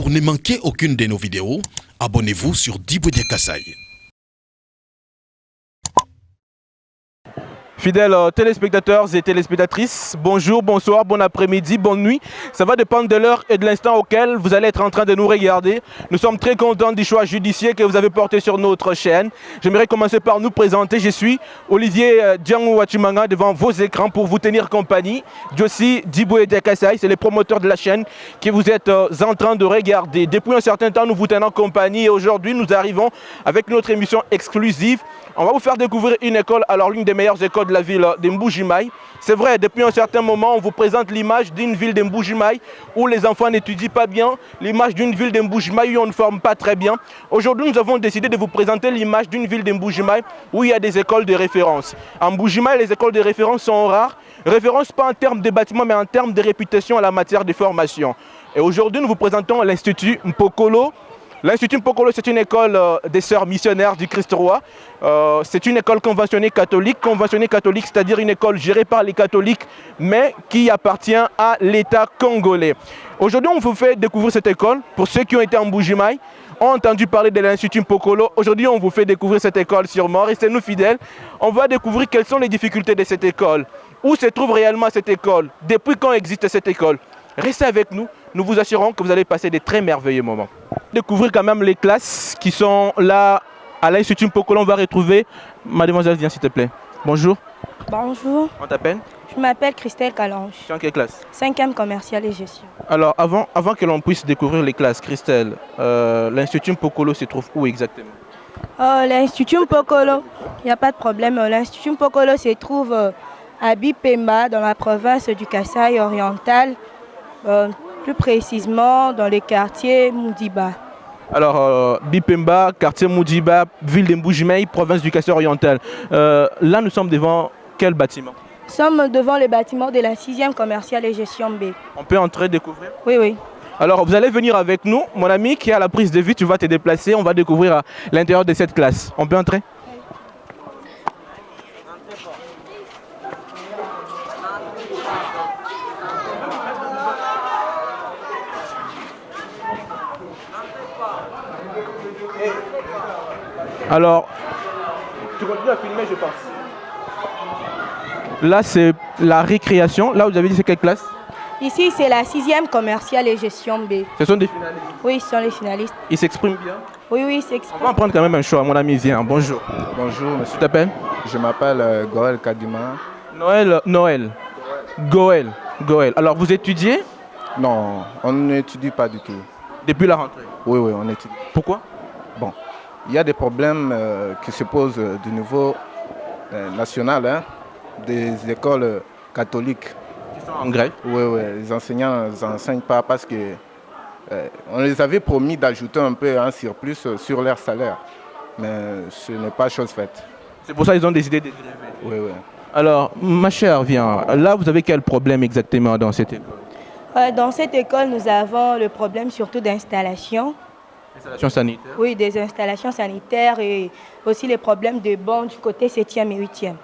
Pour ne manquer aucune de nos vidéos, abonnez-vous sur Diboudia Kassai. Fidèles téléspectateurs et téléspectatrices, bonjour, bonsoir, bon après-midi, bonne nuit. Ça va dépendre de l'heure et de l'instant auquel vous allez être en train de nous regarder. Nous sommes très contents du choix judiciaire que vous avez porté sur notre chaîne. J'aimerais commencer par nous présenter. Je suis Olivier Django Wachimanga devant vos écrans pour vous tenir compagnie. Josie Diboudia Kassai, c'est les promoteurs de la chaîne que vous êtes en train de regarder. Depuis un certain temps, nous vous tenons compagnie et aujourd'hui, nous arrivons avec notre émission exclusive. On va vous faire découvrir une école, alors l'une des meilleures écoles de la ville de Mbuji-Mayi. C'est vrai, depuis un certain moment, on vous présente l'image d'une ville de Mbuji-Mayi où les enfants n'étudient pas bien, l'image d'une ville de Mbuji-Mayi où on ne forme pas très bien. Aujourd'hui, nous avons décidé de vous présenter l'image d'une ville de Mbuji-Mayi où il y a des écoles de référence. En Mbuji-Mayi, les écoles de référence sont rares. Référence pas en termes de bâtiments, mais en termes de réputation à la matière de formation. Et aujourd'hui, nous vous présentons l'Institut Mpokolo. L'Institut Mpokolo, c'est une école des sœurs missionnaires du Christ Roi. C'est une école conventionnée catholique, c'est-à-dire une école gérée par les catholiques, mais qui appartient à l'État congolais. Aujourd'hui, on vous fait découvrir cette école. Pour ceux qui ont été en Mbuji-Mayi, ont entendu parler de l'Institut Mpokolo. Aujourd'hui, on vous fait découvrir cette école sûrement. Restez-nous fidèles. On va découvrir quelles sont les difficultés de cette école. Où se trouve réellement cette école? Depuis quand existe cette école? Restez avec nous. Nous vous assurons que vous allez passer des très merveilleux moments. Découvrir quand même les classes qui sont là à l'Institut Mpokolo. On va retrouver... Mademoiselle, viens s'il te plaît. Bonjour. Bonjour. On t'appelle? Je m'appelle Christelle Calange. Tu es en quelle classe? 5e commercial et gestion. Alors, avant que l'on puisse découvrir les classes, Christelle, l'Institut Mpokolo se trouve où exactement? L'Institut Mpokolo, il n'y a pas de problème. L'Institut Mpokolo se trouve à Bipemba, dans la province du Kassai oriental. Plus précisément dans le quartier Moudiba. Alors, Bipemba, quartier Moudiba, ville de Mbuji-Mayi, province du Kassai oriental. Là, nous sommes devant quel bâtiment? Nous sommes devant le bâtiment de la 6e commerciale et gestion B. On peut entrer découvrir? Oui, oui. Alors, vous allez venir avec nous. Mon ami qui est à la prise de vue, tu vas te déplacer. On va découvrir l'intérieur de cette classe. On peut entrer? Alors, tu continues à filmer, je pense. Là, c'est la récréation. Là, vous avez dit c'est quelle classe? Ici, c'est la 6e commerciale et gestion B. Ce sont des finalistes? Oui, ce sont les finalistes. Ils s'expriment bien? Oui, oui, ils On s'expriment. va en prendre quand même un choix. Mon ami, viens. Bonjour. Bonjour, monsieur. Tu t'appelles? Je m'appelle Goël Kadima. Goël. Alors, vous étudiez? Non, on n'étudie pas du tout. Depuis la rentrée? Oui, oui, on étudie. Pourquoi? Bon, il y a des problèmes qui se posent du niveau national, hein, des écoles catholiques. Qui sont en grève? Oui, oui, les enseignants n'enseignent pas parce que on les avait promis d'ajouter un peu un surplus sur leur salaire. Mais ce n'est pas chose faite. C'est pour ça qu'ils ont décidé de gréver. Oui, oui. Alors, ma chère, viens. Là, vous avez quel problème exactement dans cette école? Dans cette école, nous avons le problème surtout d'installation. Installation sanitaire? Oui, des installations sanitaires et aussi les problèmes de bancs du côté 7e et 8e.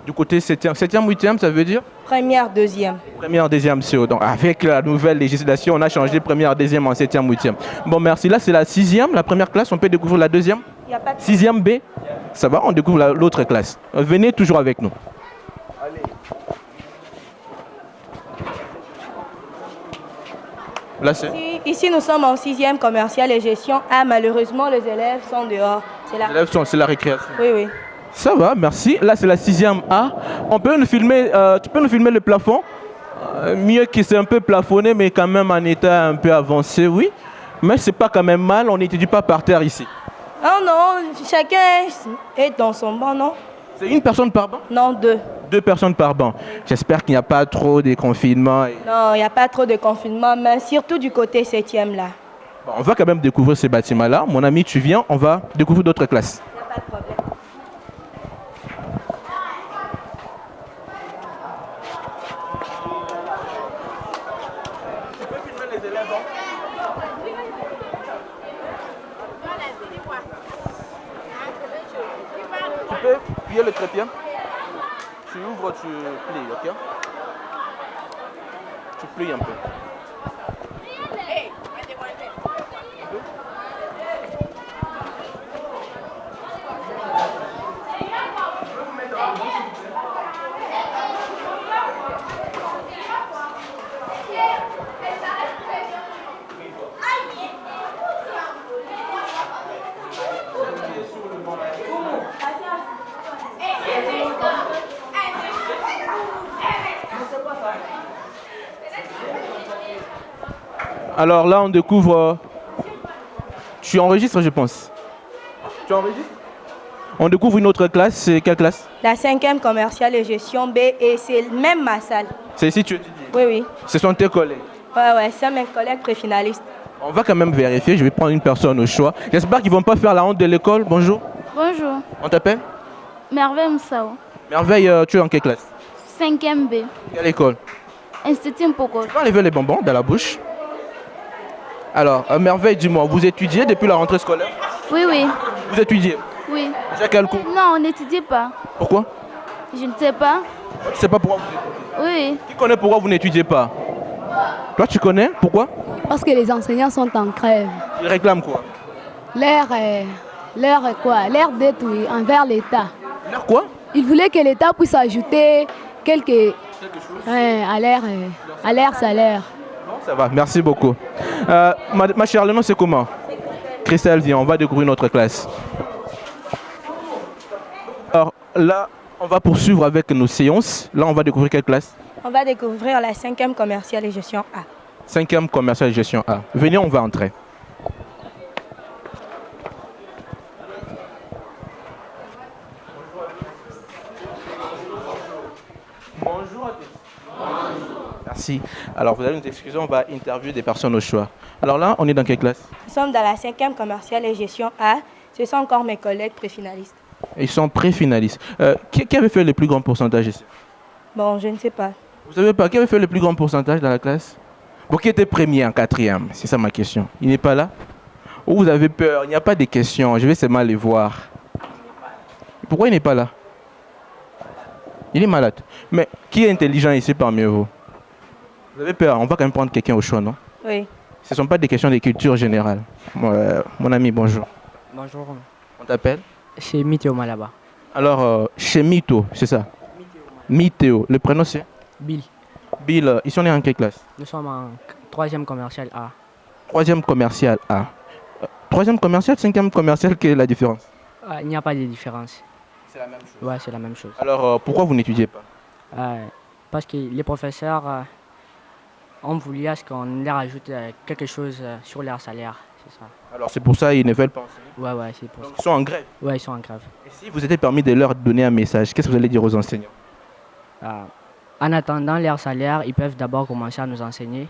Du côté 7e, 8e, ça veut dire? Première, 2e. Première, deuxième, CO. Donc, avec la nouvelle législation, on a changé première, deuxième en 7e, 8e. Bon, merci. Là, c'est la 6e, la première classe. On peut découvrir la deuxième? Il n'y a pas de... 6e B. Ça va, on découvre l'autre classe. Venez toujours avec nous. Allez. Là, c'est... Ici, nous sommes en 6e commercial et gestion. Ah, malheureusement, les élèves sont dehors. C'est la récréation. Oui, oui. Ça va, merci. Là, c'est la 6e A. On peut nous filmer, tu peux nous filmer le plafond? Mieux que c'est un peu plafonné, mais quand même en état un peu avancé, oui. Mais c'est pas quand même mal, on n'étudie pas par terre ici. Oh non, chacun est dans son banc, non? C'est une personne par banc? Non, 2. 2 personnes par banc. J'espère qu'il n'y a pas trop de confinement. Non, il n'y a pas trop de confinement, mais surtout du côté 7e là. Bon, on va quand même découvrir ces bâtiments-là. Mon ami, tu viens, on va découvrir d'autres classes. Il n'y a pas de problème. Tu peux filmer les élèves, hein? Tu peux plier le trépied? Tu ouvres, tu plies, ok? Tu plies un peu. Alors là, on découvre... Tu enregistres, je pense. Tu enregistres? On découvre une autre classe. C'est quelle classe? La 5e commerciale et gestion B et c'est même ma salle. C'est ici que tu étudies? Oui, oui. Ce sont tes collègues? Ouais, c'est mes collègues préfinalistes. On va quand même vérifier. Je vais prendre une personne au choix. J'espère qu'ils ne vont pas faire la honte de l'école. Bonjour. Bonjour, On t'appelle? Merveille Moussao, Merveille, tu es en quelle classe? 5e B, Quelle école? Institut Mpoko. Tu peux enlever les bonbons de la bouche. Alors, Merveille, dis-moi, vous étudiez depuis la rentrée scolaire? Oui, oui, Vous étudiez? oui. Déjà quel cours? Non, on n'étudie pas. Pourquoi? Je ne sais pas. Tu ne sais pas pourquoi vous étudiez? Oui, Qui connaît pourquoi vous n'étudiez pas? Toi, tu connais? Pourquoi? Parce que les enseignants sont en grève. Ils réclament quoi? L'air d'être envers l'État. Leur quoi? Ils voulaient que l'État puisse ajouter quelques à l'air salaire. Ça va, merci beaucoup. Ma chère, le nom c'est comment? Christelle, viens, on va découvrir notre classe. Alors là, on va poursuivre avec nos séances. Là, on va découvrir quelle classe? On va découvrir la 5e commerciale et gestion A. 5e commercial et gestion A. Venez, on va entrer. Bonjour à tous. Merci. Alors, vous allez nous excuser, on va interviewer des personnes au choix. Alors là, on est dans quelle classe? Nous sommes dans la 5e commerciale et gestion A. Ce sont encore mes collègues préfinalistes. Ils sont pré-finalistes. Qui avait fait le plus grand pourcentage ici? Bon, je ne sais pas. Vous savez pas, qui avait fait le plus grand pourcentage dans la classe? Bon, qui était premier en 4e? C'est ça ma question. Il n'est pas là? Ou vous avez peur? Il n'y a pas de questions. Je vais seulement les voir. Pourquoi il n'est pas là? Il est malade. Mais qui est intelligent ici parmi vous? Vous avez peur? On va quand même prendre quelqu'un au choix, non? Oui. Ce ne sont pas des questions de culture générale. Mon ami, bonjour. Bonjour, On t'appelle? chez Miteo Malaba. Alors, chez Mito, c'est ça? Miteo. Le prénom c'est? Bill, Bill. Ils sont nés en quelle classe? nous sommes en 3e commercial A. 3e commercial A. 3e commercial, 5e commercial, quelle est la différence? Il n'y a pas de différence. C'est la même chose. Ouais, c'est la même chose. Alors, pourquoi vous n'étudiez pas? Parce que les professeurs ont voulu à ce qu'on leur ajoute quelque chose sur leur salaire. C'est ça. Alors, c'est pour ça qu'ils ne veulent pas enseigner. Ouais, c'est pour ça. Donc, ils sont en grève. Ouais, ils sont en grève. Et si vous étiez permis de leur donner un message, qu'est-ce que vous allez dire aux enseignants? En attendant leur salaire, ils peuvent d'abord commencer à nous enseigner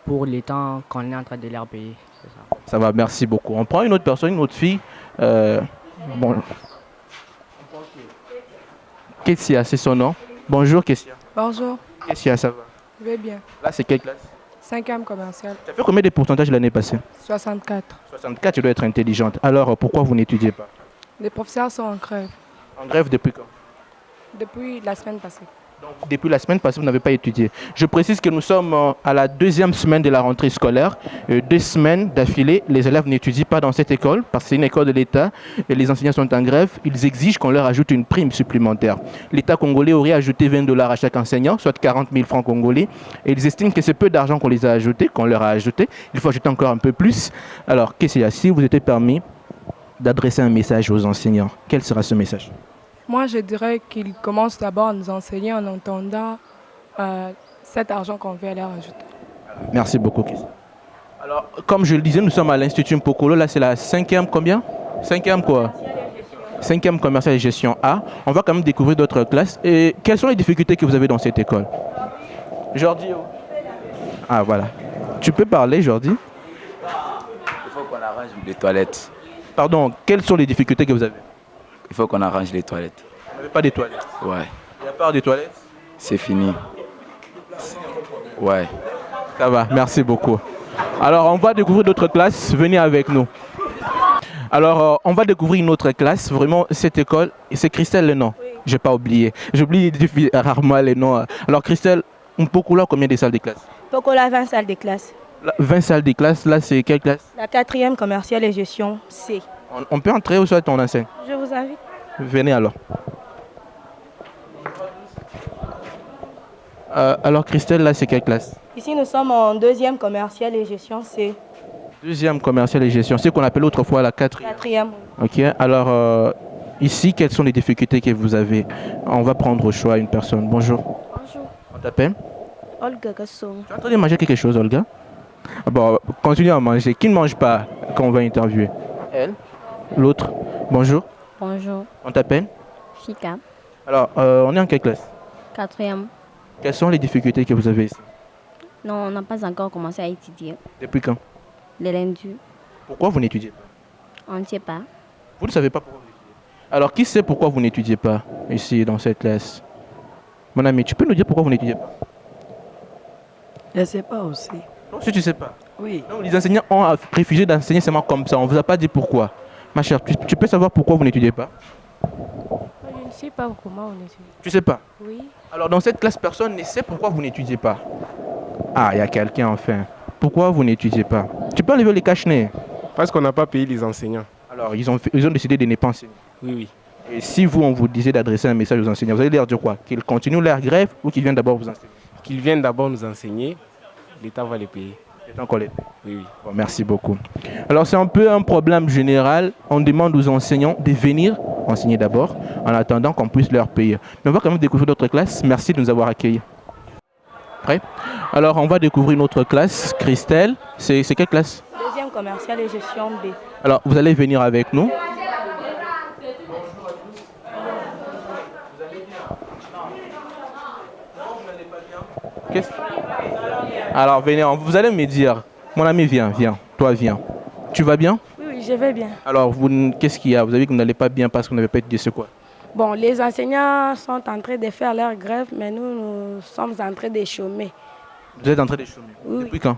pour les temps qu'on est en train de leur payer. C'est ça. Ça va, merci beaucoup. On prend une autre personne, une autre fille. Bon. Kessia, c'est son nom. Bonjour Kessia. Bonjour, Kessia, ça va? je vais bien. Là, c'est quelle classe? 5e commercial, Tu as fait combien de pourcentages l'année passée? 64. 64, tu dois être intelligente. Alors, pourquoi vous n'étudiez pas? Les professeurs sont en grève En grève depuis quand? depuis la semaine passée. Donc, depuis la semaine passée, vous n'avez pas étudié. Je précise que nous sommes à la 2e semaine de la rentrée scolaire. 2 semaines d'affilée, les élèves n'étudient pas dans cette école parce que c'est une école de l'État et les enseignants sont en grève. Ils exigent qu'on leur ajoute une prime supplémentaire. L'État congolais aurait ajouté 20 $ à chaque enseignant, soit 40 000 francs congolais. Et ils estiment que c'est peu d'argent qu'on les a ajoutés, qu'on leur a ajouté. Il faut ajouter encore un peu plus. Alors, qu'est-ce qu'il y a? Si vous étiez permis d'adresser un message aux enseignants, quel sera ce message? Moi, je dirais qu'ils commencent d'abord à nous enseigner en entendant cet argent qu'on veut leur ajouter. Merci beaucoup, Kessia. Alors, comme je le disais, nous sommes à l'Institut Mpokolo. Là, c'est la 5e combien? 5e quoi? 5e commercial et gestion A. On va quand même découvrir d'autres classes. Et quelles sont les difficultés que vous avez dans cette école? Jordi. Ah, voilà. Tu peux parler, Jordi? Il faut qu'on arrange les toilettes. Pardon, quelles sont les difficultés que vous avez? Il faut qu'on arrange les toilettes. Vous n'avez pas des toilettes? Ouais, Il n'y a pas des toilettes? c'est fini. Ouais. Ça va, merci beaucoup. Alors, on va découvrir d'autres classes. Venez avec nous. Alors, on va découvrir une autre classe. Vraiment, cette école, et c'est Christelle le nom. Oui. Je n'ai pas oublié. J'oublie rarement les noms. Alors, Christelle, Mpokolo, combien de salles de classe? Pokola, 20 salles de classe. 20 salles de classe, là, c'est quelle classe? La 4e commerciale et gestion C. On peut entrer ou soit on enseigne? Je vous invite. Venez alors. Alors, Christelle, là, c'est quelle classe? Ici, nous sommes en 2e commerciale et gestion C. 2e commercial et gestion. C'est ce qu'on appelle autrefois la 4e. 4e. Ok. Alors, ici, quelles sont les difficultés que vous avez? On va prendre au choix une personne. Bonjour. Bonjour, On t'appelle? Olga Gassong. Tu es en train de manger quelque chose, Olga? Bon, continuez à manger. Qui ne mange pas quand on va interviewer? Elle. L'autre. Bonjour. Bonjour, On t'appelle? Chika, Alors, on est en quelle classe? 4e. Quelles sont les difficultés que vous avez ici? Non, on n'a pas encore commencé à étudier. Depuis quand? Les lundis, Pourquoi vous n'étudiez pas? on ne sait pas. Vous ne savez pas pourquoi vous étudiez. Alors, qui sait pourquoi vous n'étudiez pas ici, dans cette classe? Mon ami, tu peux nous dire pourquoi vous n'étudiez pas? Je ne sais pas aussi. Non, si tu ne sais pas. Oui. Non, les enseignants ont refusé d'enseigner seulement comme ça. On ne vous a pas dit pourquoi. Ma chère, tu peux savoir pourquoi vous n'étudiez pas? Je ne sais pas comment on étudie. Tu ne sais pas? Oui. Alors, dans cette classe, personne ne sait pourquoi vous n'étudiez pas. Ah, il y a quelqu'un enfin. Pourquoi vous n'étudiez pas? Tu peux enlever les cache-nez. Parce qu'on n'a pas payé les enseignants. Alors, ils ont décidé de ne pas enseigner. Oui, oui. Et si vous, on vous disait d'adresser un message aux enseignants, vous allez leur dire quoi? Qu'ils continuent leur grève ou qu'ils viennent d'abord vous enseigner? Qu'ils viennent d'abord nous enseigner, l'État va les payer. L'État qu'on les paye. Oui, oui. Bon, merci beaucoup. Alors, c'est un peu un problème général. On demande aux enseignants de venir enseigner d'abord, en attendant qu'on puisse leur payer. Mais on va quand même découvrir d'autres classes. Merci de nous avoir accueillis. Prêt? Alors, on va découvrir une autre classe. Christelle, c'est quelle classe? Deuxième commercial et gestion B. Alors, vous allez venir avec nous. Alors, venez, vous allez me dire. Mon ami, viens, toi, viens. Tu vas bien? Oui, je vais bien. Alors, qu'est-ce qu'il y a? Vous avez dit que vous n'allez pas bien parce que vous n'avez pas étudié, c'est quoi? Bon, les enseignants sont en train de faire leur grève, mais nous sommes en train de chômer. Vous êtes en train de chômer? Oui. Depuis quand?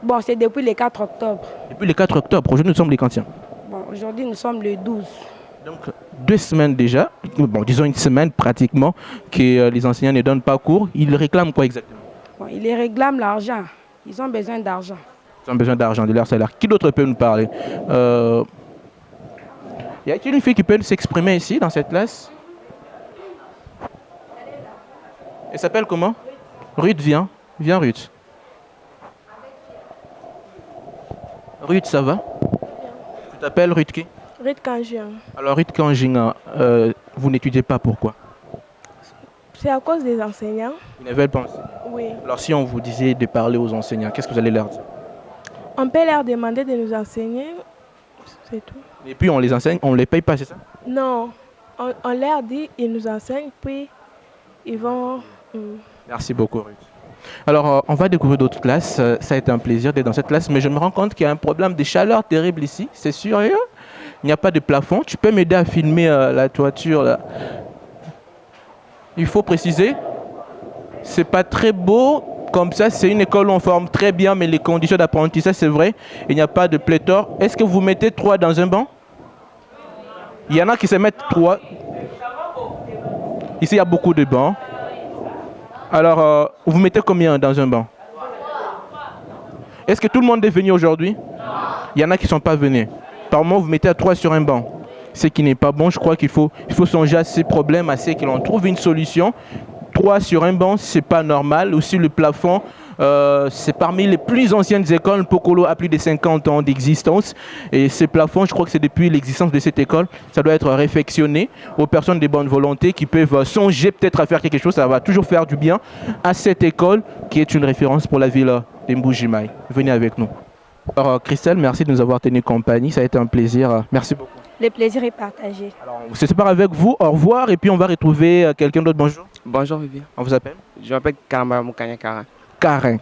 Bon, c'est depuis le 4 octobre. Depuis le 4 octobre. Aujourd'hui, nous sommes les quantiens? Bon, aujourd'hui, nous sommes le 12. Donc, 2 semaines déjà, bon, disons une semaine pratiquement, que les enseignants ne donnent pas cours. Ils réclament quoi exactement? Bon, ils les réclament l'argent. Ils ont besoin d'argent. Ils ont besoin d'argent, de leur salaire. Qui d'autre peut nous parler? Y a-t-il une fille qui peut s'exprimer ici, dans cette classe? Elle s'appelle comment? Ruth, viens. Viens, Ruth. Ruth, ça va? Tu t'appelles Ruth qui? Ruth Kanjian. Alors, Ruth Kanjinga, vous n'étudiez pas, pourquoi? C'est à cause des enseignants. Ils ne veulent pas enseigner. Oui. Alors, si on vous disait de parler aux enseignants, qu'est-ce que vous allez leur dire? On peut leur demander de nous enseigner. C'est tout. Et puis, on les enseigne, on ne les paye pas, c'est ça? Non. On leur dit, ils nous enseignent, puis ils vont... Merci beaucoup, Ruth. Alors, on va découvrir d'autres classes. Ça a été un plaisir d'être dans cette classe, mais je me rends compte qu'il y a un problème de chaleur terrible ici. C'est sérieux? Il n'y a pas de plafond. Tu peux m'aider à filmer la toiture là? Il faut préciser, c'est pas très beau. Comme ça, c'est une école où on forme très bien, mais les conditions d'apprentissage, c'est vrai, il n'y a pas de pléthore. Est-ce que vous mettez 3 dans un banc? Il y en a qui se mettent 3. Ici, il y a beaucoup de bancs. Alors, vous mettez combien dans un banc? Est-ce que tout le monde est venu aujourd'hui? Il y en a qui ne sont pas venus. Par moment, vous mettez à 3 sur un banc. Ce qui n'est pas bon, je crois qu'il faut songer à ces problèmes, à ce que l'on trouve une solution. 3 sur un banc, c'est pas normal. Aussi, le plafond, c'est parmi les plus anciennes écoles. Pokolo a plus de 50 ans d'existence. Et ces plafonds, je crois que c'est depuis l'existence de cette école. Ça doit être réfectionné aux personnes de bonne volonté qui peuvent songer peut-être à faire quelque chose. Ça va toujours faire du bien à cette école qui est une référence pour la ville de Mbuji-Mayi. Venez avec nous. Alors, Christelle, merci de nous avoir tenu compagnie. Ça a été un plaisir. Merci beaucoup. Le plaisir est partagé. Alors, on se sépare avec vous. Au revoir. Et puis, on va retrouver quelqu'un d'autre. Bonjour. Bonjour, Vivian. On vous appelle? Je m'appelle Karamba Moukanya Karin.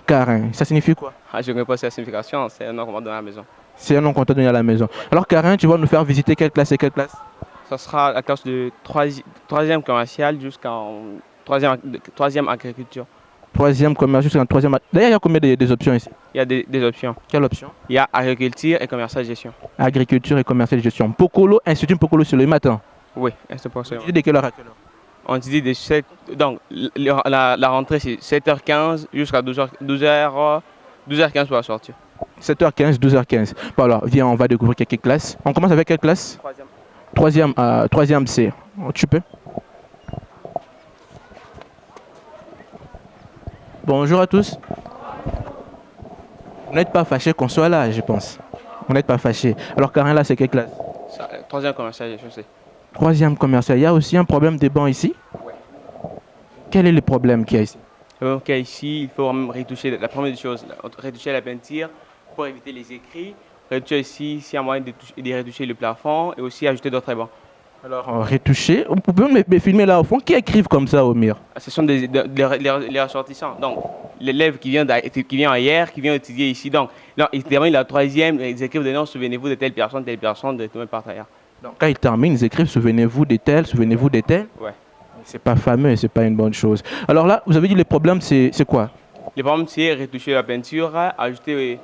Karin. Ça signifie quoi? Je ne connais pas sa signification. C'est un nom qu'on m'a donné à la maison. C'est un nom qu'on t'a donné à la maison. Alors, Karin, tu vas nous faire visiter quelle classe et quelle classe? Ça sera la classe de 3e commercial jusqu'en 3e agriculture. 3e commercial jusqu'en 3e. D'ailleurs, il y a combien des options ici? Il y a des options. Quelle option? Il y a agriculture et commercial gestion. Agriculture et commercial gestion. Pokolo, Institut Pokolo sur le matin? Oui, c'est pour ça. Tu dis de quelle heure à quelle heure? On dit de 7. Donc, la rentrée, c'est 7h15 jusqu'à 12h15 pour la sortie. 7h15, 12h15. Bon, alors, viens, on va découvrir quelques classes. On commence avec quelle classe? 3e. 3e C. Tu peux? Bonjour à tous. Vous n'êtes pas fâchés qu'on soit là, je pense. Vous n'êtes pas fâchés. Alors, Karin, là, c'est quelle classe? 3e commercial, je sais. 3e commercial. Il y a aussi un problème de banc ici? Oui. Quel est le problème qu'il y a ici? Donc ici, il faut même retoucher, la première des choses, retoucher la peinture pour éviter les écrits. Retoucher ici, s'il y a moyen de retoucher le plafond et aussi ajouter d'autres bancs. Alors, retoucher. Vous pouvez me filmer là au fond. Qui écrivent comme ça au mur? Ce sont les ressortissants. Donc, l'élève qui vient hier, qui vient étudier ici. Donc, il termine la troisième, ils écrivent des noms, souvenez-vous de telle personne, de tout le monde par ailleurs. Donc, quand ils terminent, ils écrivent souvenez-vous de tel, souvenez-vous de tel. Ouais. C'est pas fameux, c'est pas une bonne chose. Alors là, vous avez dit le problème, c'est quoi? Le problème, c'est retoucher la peinture, ajouter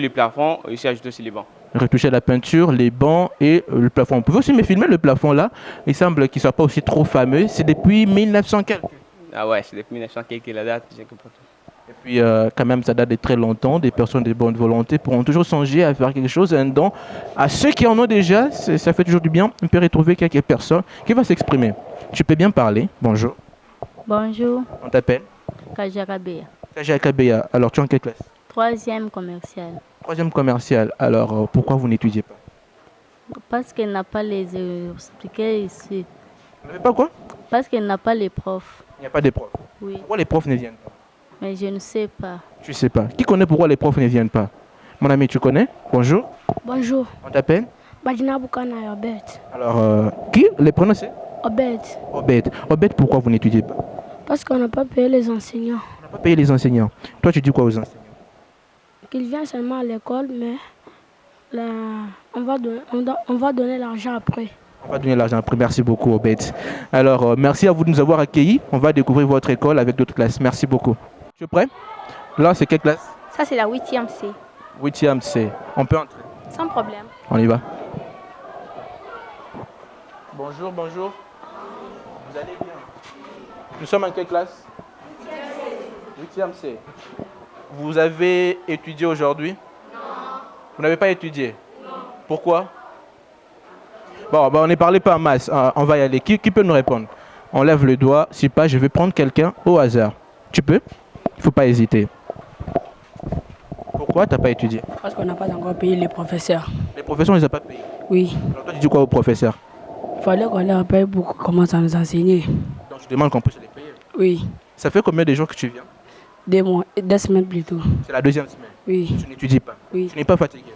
le plafond et aussi ajouter aussi les bancs. Retoucher la peinture, les bancs et le plafond. Vous pouvez aussi me filmer le plafond là. Il semble qu'il ne soit pas aussi trop fameux. C'est depuis 1900 quelques. Ah ouais, c'est depuis 1900 quelques la date. Et puis quand même, ça date de très longtemps. Des personnes de bonne volonté pourront toujours songer à faire quelque chose, un don. À ceux qui en ont déjà, ça fait toujours du bien. On peut retrouver quelques personnes qui vont s'exprimer. Tu peux bien parler. Bonjour. Bonjour. On t'appelle Kaja Kabea. Kaja Kabea. Alors, tu es en quelle classe? 3e commercial. 3e commercial. Alors, pourquoi vous n'étudiez pas? Parce qu'elle n'a pas les expliqués ici. Vous n'avez pas quoi? Parce qu'elle n'a pas les profs. Il n'y a pas de profs. Oui. Pourquoi les profs ne viennent pas? Mais je ne sais pas. Tu ne sais pas. Qui connaît pourquoi les profs ne viennent pas? Mon ami, tu connais? Bonjour. Bonjour. On t'appelle? Badina Boukana et Obed. Alors, qui? Les prénoms c'est? Obed. Obed. Obed, pourquoi vous n'étudiez pas? Parce qu'on n'a pas payé les enseignants. On n'a pas payé les enseignants. Toi, tu dis quoi aux enseignants? Qu'ils viennent seulement à l'école, mais là, on va donner l'argent après. On va donner l'argent après. Merci beaucoup, Obed. Alors, merci à vous de nous avoir accueillis. On va découvrir votre école avec d'autres classes. Merci beaucoup. Tu es prêt? Là, c'est quelle classe? Ça, c'est la 8e C. 8e C. On peut entrer? Sans problème. On y va. Bonjour, bonjour. Vous allez bien? Nous sommes en quelle classe? 8e C. Vous avez étudié aujourd'hui? Non. Vous n'avez pas étudié? Non. Pourquoi? Bon, on ne parlait pas en masse. On va y aller. Qui peut nous répondre? On lève le doigt. Si pas, je vais prendre quelqu'un au hasard. Tu peux? Il ne faut pas hésiter. Pourquoi tu n'as pas étudié? Parce qu'on n'a pas encore payé les professeurs. Les professeurs, on ne les a pas payés? Oui. Alors toi, tu dis quoi aux professeurs? Il fallait qu'on leur paye pour qu'on commence à nous enseigner. Donc tu demandes qu'on puisse les payer? Oui. Ça fait combien de jours que tu viens? 2 mois, 2 semaines plutôt. C'est la 2e semaine? Oui. Tu n'étudies pas? Oui. Tu n'es pas fatigué?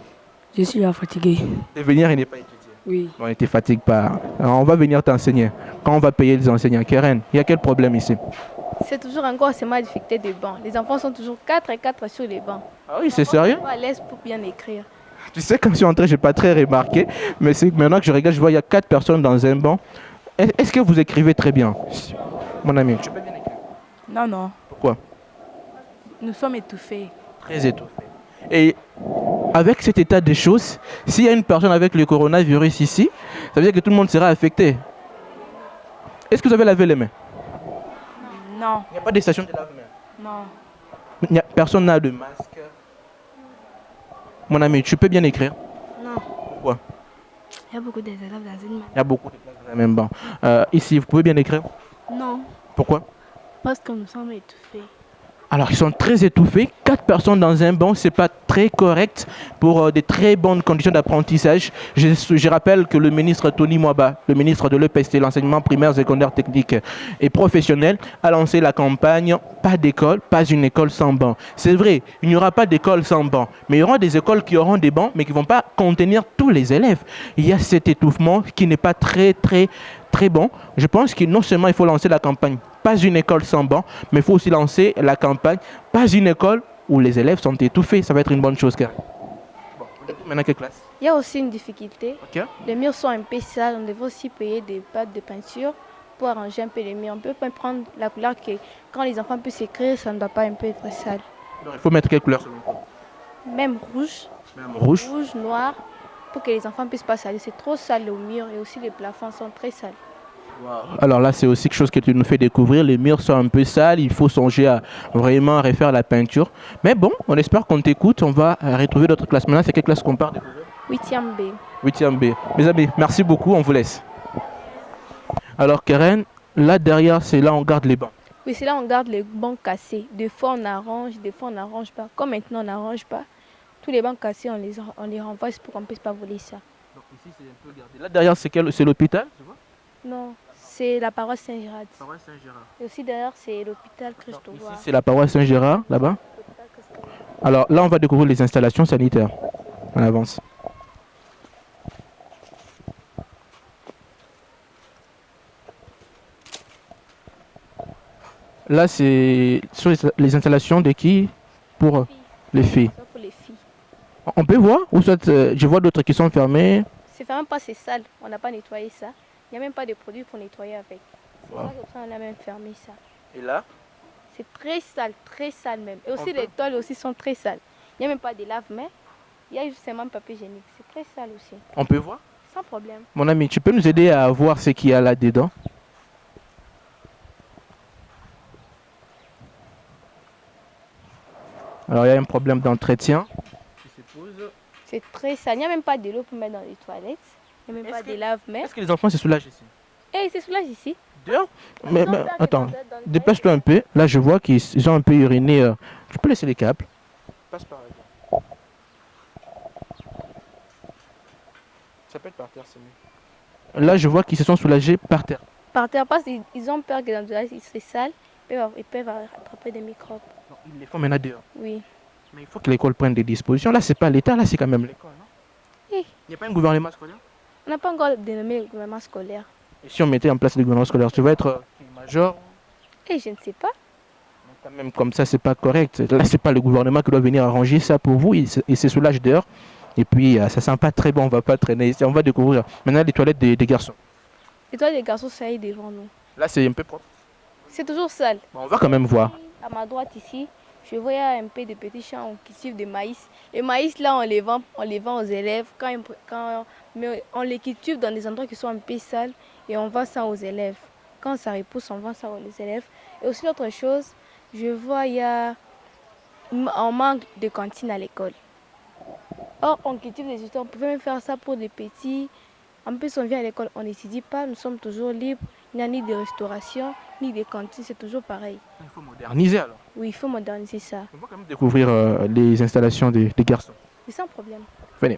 Je suis là fatigué. De venir et ne pas étudier? Oui. On ne te fatigue pas. Alors, on va venir t'enseigner. Quand on va payer les enseignants, Keren, il y a quel problème ici? C'est toujours encore ma difficulté de banc. Les enfants sont toujours 4 et 4 sur les bancs. Ah oui, c'est sérieux? Ils sont pas à l'aise pour bien écrire. Tu sais, quand je suis entré, je n'ai pas très remarqué. Mais c'est maintenant que je regarde, je vois qu'il y a 4 personnes dans un banc. Est-ce que vous écrivez très bien? Mon ami, tu peux bien écrire? Non, non. Pourquoi? Nous sommes étouffés. Très étouffés. Et avec cet état des choses, s'il y a une personne avec le coronavirus ici, ça veut dire que tout le monde sera affecté. Est-ce que vous avez lavé les mains? Non. Il n'y a pas de station de lave-mains? Non. Personne n'a de masque? Mon ami, tu peux bien écrire? Non. Pourquoi? Il y a beaucoup d'élèves dans une main. Il y a beaucoup de classes dans la même banc. Ici, vous pouvez bien écrire? Non. Pourquoi? Parce que nous sommes étouffés. Alors, ils sont très étouffés. 4 personnes dans un banc, ce n'est pas très correct pour des très bonnes conditions d'apprentissage. Je rappelle que le ministre Tony Mwaba, le ministre de l'EPST, l'enseignement primaire, secondaire, technique et professionnel, a lancé la campagne « Pas d'école, pas une école sans banc ». C'est vrai, il n'y aura pas d'école sans banc, mais il y aura des écoles qui auront des bancs, mais qui ne vont pas contenir tous les élèves. Il y a cet étouffement qui n'est pas très bon. Je pense que non seulement il faut lancer la campagne « Pas une école sans banc », mais il faut aussi lancer la campagne « Pas une école où les élèves sont étouffés ». Ça va être une bonne chose. Bon, maintenant, quelle classe? Il y a aussi une difficulté. Okay. Les murs sont un peu sales. On devrait aussi payer des pâtes de peinture pour arranger un peu les murs. On peut pas prendre la couleur que quand les enfants peuvent s'écrire, ça ne doit pas un peu être sale. Alors, il faut mettre quelle couleur selon toi? Même rouge. Même rouge. Rouge, noir, pour que les enfants puissent pas salir. C'est trop sale au mur et aussi les plafonds sont très sales. Alors là, c'est aussi quelque chose que tu nous fais découvrir. Les murs sont un peu sales. Il faut songer à vraiment refaire la peinture. Mais bon, on espère qu'on t'écoute. On va retrouver d'autres classes. Maintenant, c'est quelle classe qu'on part découvrir? 8e B. 8e B. Mes amis, merci beaucoup. On vous laisse. Alors, Keren, là derrière, c'est là on garde les bancs. Oui, c'est là on garde les bancs cassés. Des fois, on arrange, des fois, on n'arrange pas. Comme maintenant, on n'arrange pas. Tous les bancs cassés, on les renvoie pour qu'on ne puisse pas voler ça. Donc ici, c'est un peu gardé. Là derrière, c'est l'hôpital, tu vois? Non, C'est la paroisse Saint-Gérard. Paroisse Saint-Gérard. Et aussi derrière, c'est l'hôpital Christophe. C'est la paroisse Saint-Gérard, là-bas. Alors là, on va découvrir les installations sanitaires. On avance. Là, c'est sur les installations de qui? Pour les filles. Ça pour les filles. On peut voir? Ou soit je vois d'autres qui sont fermés. C'est vraiment pas, c'est sale. On n'a pas nettoyé ça. Il n'y a même pas de produits pour nettoyer avec. C'est Wow. ça comme ça on a même fermé ça. Et là? C'est très sale même. Et aussi On peut- les toiles aussi sont très sales. Il n'y a même pas de lave-mains. Il y a juste seulement papier hygiénique. C'est très sale aussi. On peut voir? Sans problème. Mon ami, tu peux nous aider à voir ce qu'il y a là-dedans? Alors, il y a un problème d'entretien. C'est très sale. Il n'y a même pas de l'eau pour mettre dans les toilettes. Il n'y a même pas de lave-mains. Est-ce que les enfants se soulagent ici? Eh, c'est soulage ici. Dehors? Mais attends, dépêche-toi un peu. Là, je vois qu'ils ont un peu uriné. Tu peux laisser les câbles. Passe par là. Ça peut être par terre, c'est mieux. Là, je vois qu'ils se sont soulagés par terre. Par terre, parce qu'ils ont peur que dans le toilette, c'est sale. Ils peuvent attraper des microbes. Ils les font maintenant dehors. Oui. Mais il faut que l'école prenne des dispositions. Là, c'est pas l'État, là, c'est quand même l'école, non? Eh, Il n'y a pas un gouvernement scolaire? on n'a pas encore dénommé le gouvernement scolaire. Et si on mettait en place le gouvernement scolaire, tu vas être major? Eh, je ne sais pas. Quand même, comme ça, c'est pas correct. Là, c'est pas le gouvernement qui doit venir arranger ça pour vous. Il se soulage dehors. Et puis, ça sent pas très bon. On va pas traîner ici. On va découvrir maintenant les toilettes des garçons. Les toilettes des garçons, ça y est devant nous. Là, c'est un peu propre. C'est toujours sale. Bon, on va quand même voir. À ma droite ici, je vois un peu de petits champs qui suivent de maïs. Les maïs, là, on les vend aux élèves. Mais on les cultive dans des endroits qui sont un peu sales et on vend ça aux élèves. Quand ça repousse, on vend ça aux élèves. Et aussi, l'autre chose, je vois, on manque de cantine à l'école. Or, on cultive des étudiants. On pouvait même faire ça pour des petits. En plus, on vient à l'école, on n'étudie pas, nous sommes toujours libres. Il n'y a ni de restauration, ni de cantine, c'est toujours pareil. Il faut moderniser alors. Oui, il faut moderniser ça. On va quand même découvrir les installations des garçons. C'est sans problème. Venez.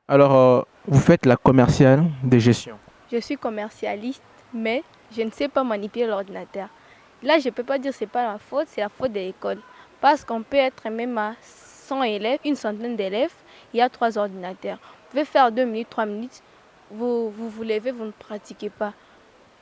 Alors, vous faites la commerciale de gestion. Je suis commercialiste, mais je ne sais pas manipuler l'ordinateur. Là, je ne peux pas dire que ce n'est pas ma faute, c'est la faute de l'école. Parce qu'on peut être même à 100 élèves, une centaine d'élèves, il y a 3 ordinateurs. Vous pouvez faire 2 minutes, 3 minutes, vous vous levez, vous ne pratiquez pas.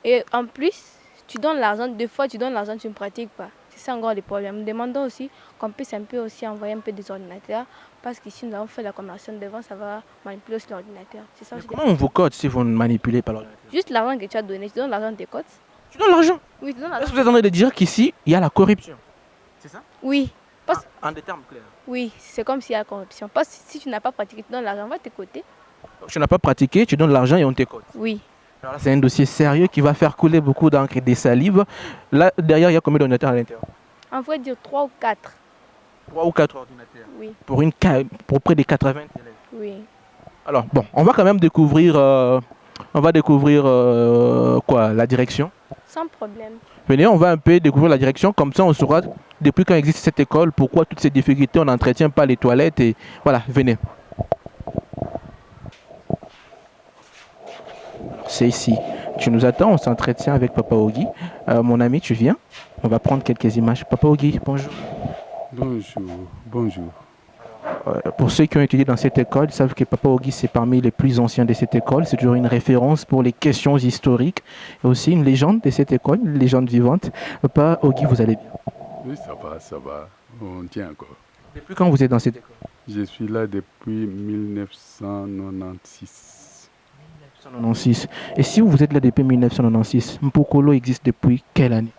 Et en plus, tu donnes l'argent, des fois tu donnes l'argent, tu ne pratiques pas. C'est ça encore le problème. Nous demandons aussi qu'on puisse un peu aussi envoyer un peu des ordinateurs, parce qu'ici nous avons fait la commerciale devant, ça va manipuler aussi l'ordinateur. C'est ça. Comment on vous code si vous ne manipulez pas l'ordinateur? Juste l'argent que tu as donné, tu donnes l'argent de tes cotes. Tu donnes l'argent? Oui, tu donnes Est-ce l'argent. que vous êtes en train de dire qu'ici, il y a la corruption? C'est ça? Oui. En des termes clairs. Oui, c'est comme s'il y a la corruption. Parce que si tu n'as pas pratiqué, tu donnes l'argent, va de tes côtés. Donc, tu n'as pas pratiqué, tu donnes l'argent et on t'écoute. Oui. Alors là, c'est un dossier sérieux qui va faire couler beaucoup d'encre et des salives. Là, derrière, il y a combien d'ordinateurs à l'intérieur? On va dire 3 ou 4. 3 ou 4 ordinateurs. Oui. Pour près de 80 élèves. Oui. Alors, bon, on va quand même découvrir, quoi, la direction. Sans problème. Venez, on va un peu découvrir la direction, comme ça on saura depuis quand existe cette école, pourquoi toutes ces difficultés, on n'entretient pas les toilettes et voilà, venez. C'est ici. Tu nous attends, on s'entretient avec Papa Ogi. Mon ami, tu viens? On va prendre quelques images. Papa Ogi, bonjour. Bonjour, bonjour. Pour ceux qui ont étudié dans cette école, ils savent que Papa Ogi, c'est parmi les plus anciens de cette école. C'est toujours une référence pour les questions historiques. Et aussi une légende de cette école, une légende vivante. Papa Ogi, vous allez bien? Oui, ça va. On tient encore. Depuis quand vous êtes dans cette école? Je suis là depuis 1996. 1996. Et si vous êtes là depuis 1996, Mpokolo existe depuis quelle année?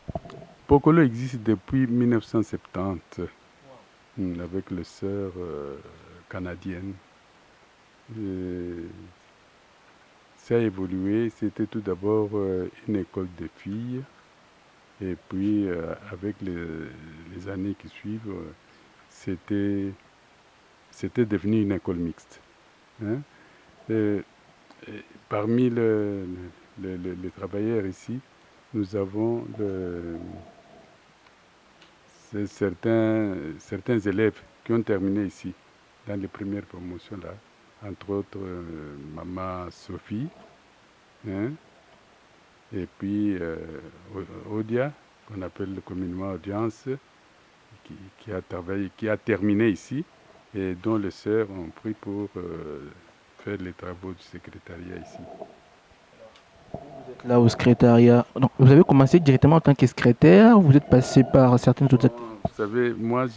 Mpokolo existe depuis 1970. Avec les sœurs canadiennes. Ça a évolué. C'était tout d'abord une école de filles. Et puis, avec les années qui suivent, c'était devenu une école mixte. Hein? Parmi les travailleurs ici, nous avons c'est certains élèves qui ont terminé ici, dans les premières promotions là, entre autres Maman Sophie, hein, et puis Odia, qu'on appelle communément Audience, qui a terminé ici, et dont les sœurs ont pris pour faire les travaux du secrétariat ici. Vous êtes là au secrétariat. Donc, vous avez commencé directement en tant que secrétaire, vous êtes passé par certaines autres activités? Vous savez, moi,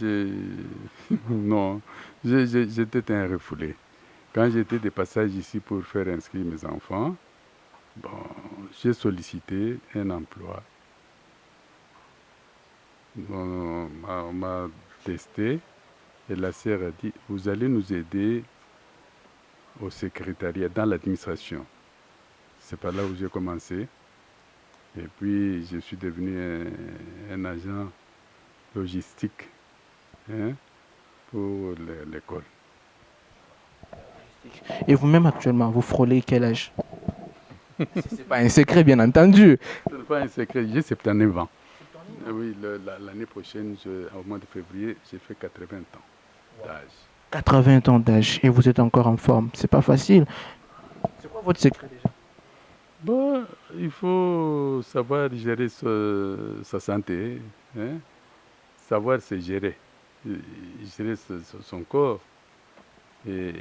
non, j'étais un refoulé. Quand j'étais de passage ici pour faire inscrire mes enfants, bon, j'ai sollicité un emploi. On m'a testé et la sœur a dit, vous allez nous aider au secrétariat, dans l'administration. C'est par là où j'ai commencé. Et puis, je suis devenu un agent logistique, hein, pour l'école. Et vous-même actuellement, vous frôlez quel âge? Ce n'est pas un secret, bien entendu. Ce n'est pas un secret, j'ai 79 ans. Oui, l'année prochaine, au mois de février, j'ai fait 80 ans d'âge. 80 ans d'âge et vous êtes encore en forme. C'est pas facile. C'est quoi votre secret déjà? Bon, il faut savoir gérer sa santé, hein? Savoir se gérer, gérer son corps et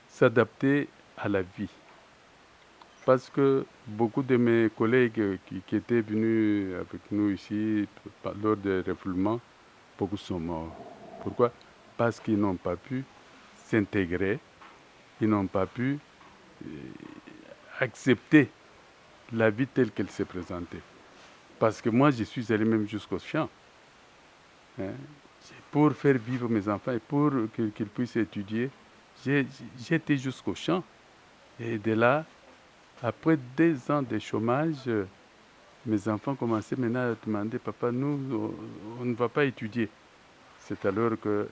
s'adapter à la vie. Parce que beaucoup de mes collègues qui étaient venus avec nous ici lors des refoulements, beaucoup sont morts. Pourquoi? Parce qu'ils n'ont pas pu s'intégrer, ils n'ont pas pu accepter la vie telle qu'elle s'est présentée. Parce que moi, je suis allé même jusqu'au champ, hein, pour faire vivre mes enfants et pour qu'ils puissent étudier. J'ai été jusqu'au champ. Et de là, après 2 ans de chômage, mes enfants commençaient maintenant à demander, papa, nous, on ne va pas étudier. C'est alors que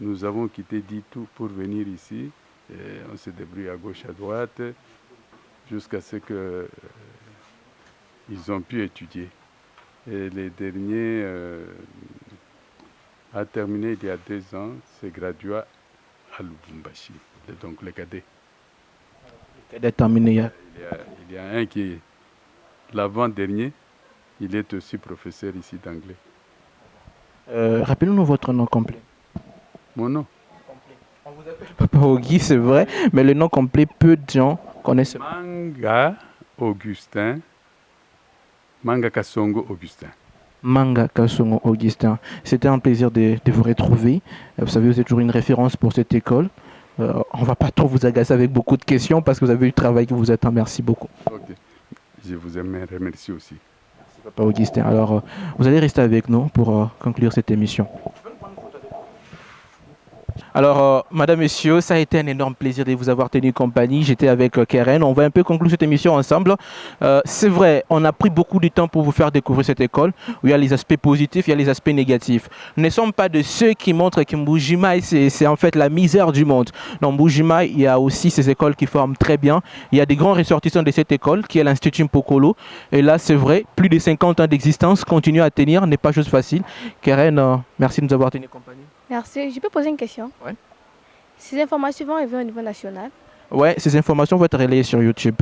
nous avons quitté Ditou pour venir ici. Et on s'est débrouillé à gauche, à droite, jusqu'à ce qu'ils ont pu étudier. Et les derniers a terminé il y a 2 ans, c'est gradué à Lubumbashi, donc le cadet. Le cadet terminé. Il y a un qui est l'avant-dernier, il est aussi professeur ici d'anglais. Rappelez-nous votre nom complet. Mon nom? On vous appelle Papa Auguste, c'est vrai, mais le nom complet, peu de gens connaissent. Manga Augustin. Manga Kasongo Augustin. Manga Kasongo Augustin. C'était un plaisir de vous retrouver. Vous savez, vous êtes toujours une référence pour cette école. On ne va pas trop vous agacer avec beaucoup de questions parce que vous avez eu le travail que vous attend. Merci beaucoup. Ok. Je vous remercie aussi. Merci Papa Augustin. Alors, vous allez rester avec nous pour conclure cette émission. Alors, madame, messieurs, ça a été un énorme plaisir de vous avoir tenu compagnie. J'étais avec Keren. On va un peu conclure cette émission ensemble. C'est vrai, on a pris beaucoup de temps pour vous faire découvrir cette école où il y a les aspects positifs, il y a les aspects négatifs. Nous ne sommes pas de ceux qui montrent que Mbuji-Mayi, c'est en fait la misère du monde. Dans Mbuji-Mayi, il y a aussi ces écoles qui forment très bien. Il y a des grands ressortissants de cette école qui est l'Institut Mpokolo. Et là, c'est vrai, plus de 50 ans d'existence, continuer à tenir n'est pas chose facile. Keren, merci de nous avoir tenu compagnie. Merci. Je peux poser une question? Oui. Ces informations vont arriver au niveau national? Oui, ces informations vont être relayées sur YouTube.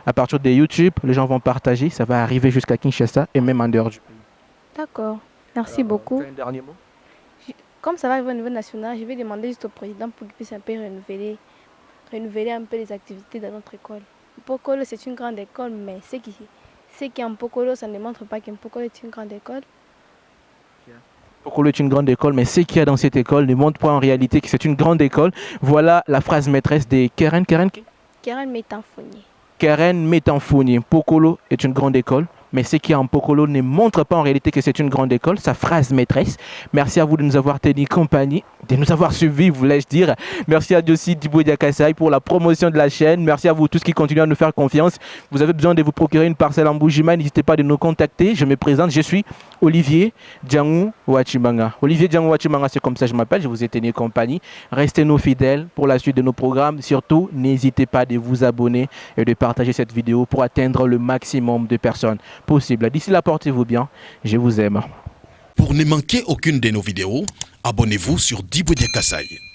À partir de YouTube, les gens vont partager, ça va arriver jusqu'à Kinshasa et même en dehors du pays. D'accord. Merci beaucoup. Un dernier mot? Comme ça va arriver au niveau national, je vais demander juste au président pour qu'il puisse un peu renouveler un peu les activités dans notre école. Mpokolo, c'est une grande école, mais ce qui est en Mpokolo, ça ne montre pas que Mpokolo est une grande école. Mpokolo est une grande école, mais ce qu'il y a dans cette école ne montre pas en réalité que c'est une grande école. Voilà la phrase maîtresse de Keren. Keren Metanfoni. Keren Metanfoni. Mpokolo est une grande école, mais ce qui est en Pokolo ne montre pas en réalité que c'est une grande école, sa phrase maîtresse. Merci à vous de nous avoir tenu compagnie, de nous avoir suivis, voulais-je dire. Merci à Diossi Diboudia Kassai pour la promotion de la chaîne. Merci à vous tous qui continuez à nous faire confiance. Vous avez besoin de vous procurer une parcelle en Bujima, n'hésitez pas de nous contacter. Je me présente, je suis Olivier Djangou Wachimanga. Olivier Djangou Wachimanga, c'est comme ça que je m'appelle, je vous ai tenu compagnie. Restez nos fidèles pour la suite de nos programmes. Surtout, n'hésitez pas de vous abonner et de partager cette vidéo pour atteindre le maximum de personnes possible. D'ici là, portez-vous bien. Je vous aime. Pour ne manquer aucune de nos vidéos, abonnez-vous sur Diboudia Kassai.